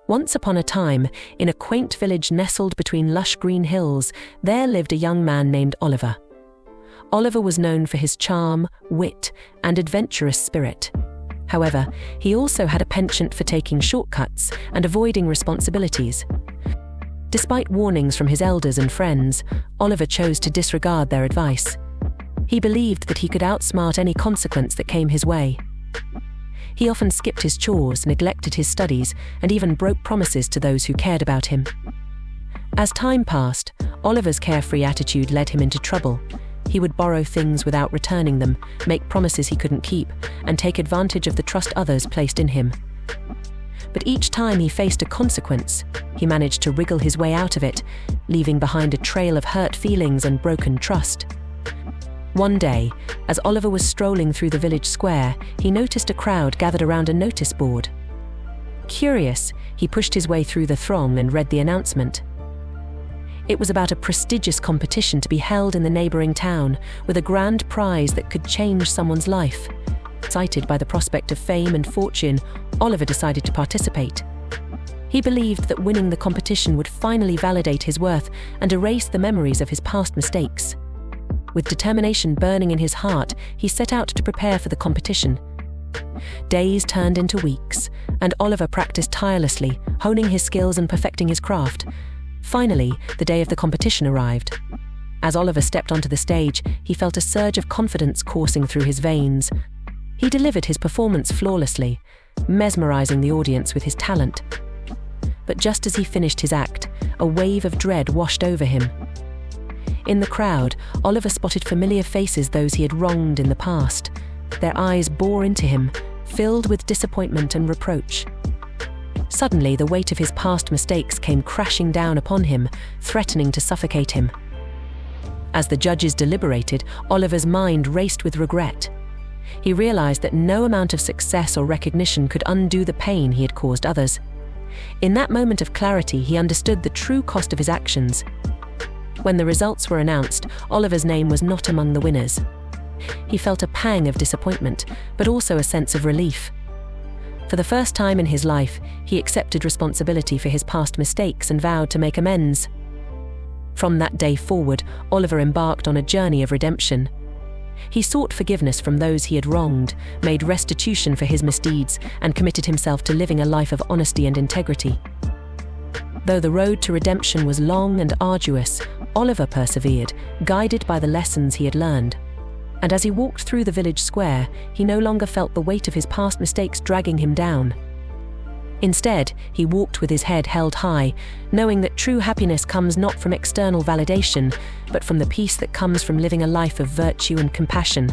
Once upon a time, in a quaint village nestled between lush green hills, there lived a young man named Oliver. Oliver was known for his charm, wit, and adventurous spirit. However, he also had a penchant for taking shortcuts and avoiding responsibilities. Despite warnings from his elders and friends, Oliver chose to disregard their advice. He believed that he could outsmart any consequence that came his way. He often skipped his chores, neglected his studies, and even broke promises to those who cared about him. As time passed, Oliver's carefree attitude led him into trouble. He would borrow things without returning them, make promises he couldn't keep, and take advantage of the trust others placed in him. But each time he faced a consequence, he managed to wriggle his way out of it, leaving behind a trail of hurt feelings and broken trust. One day, as Oliver was strolling through the village square, he noticed a crowd gathered around a notice board. Curious, he pushed his way through the throng and read the announcement. It was about a prestigious competition to be held in the neighboring town, with a grand prize that could change someone's life. Excited by the prospect of fame and fortune, Oliver decided to participate. He believed that winning the competition would finally validate his worth and erase the memories of his past mistakes. With determination burning in his heart, he set out to prepare for the competition. Days turned into weeks, and Oliver practiced tirelessly, honing his skills and perfecting his craft. Finally, the day of the competition arrived. As Oliver stepped onto the stage, he felt a surge of confidence coursing through his veins. He delivered his performance flawlessly, mesmerizing the audience with his talent. But just as he finished his act, a wave of dread washed over him. In the crowd, Oliver spotted familiar faces, those he had wronged in the past. Their eyes bore into him, filled with disappointment and reproach. Suddenly, the weight of his past mistakes came crashing down upon him, threatening to suffocate him. As the judges deliberated, Oliver's mind raced with regret. He realized that no amount of success or recognition could undo the pain he had caused others. In that moment of clarity, he understood the true cost of his actions. When the results were announced, Oliver's name was not among the winners. He felt a pang of disappointment, but also a sense of relief. For the first time in his life, he accepted responsibility for his past mistakes and vowed to make amends. From that day forward, Oliver embarked on a journey of redemption. He sought forgiveness from those he had wronged, made restitution for his misdeeds, and committed himself to living a life of honesty and integrity. Though the road to redemption was long and arduous, Oliver persevered, guided by the lessons he had learned. And as he walked through the village square, he no longer felt the weight of his past mistakes dragging him down. Instead, he walked with his head held high, knowing that true happiness comes not from external validation, but from the peace that comes from living a life of virtue and compassion.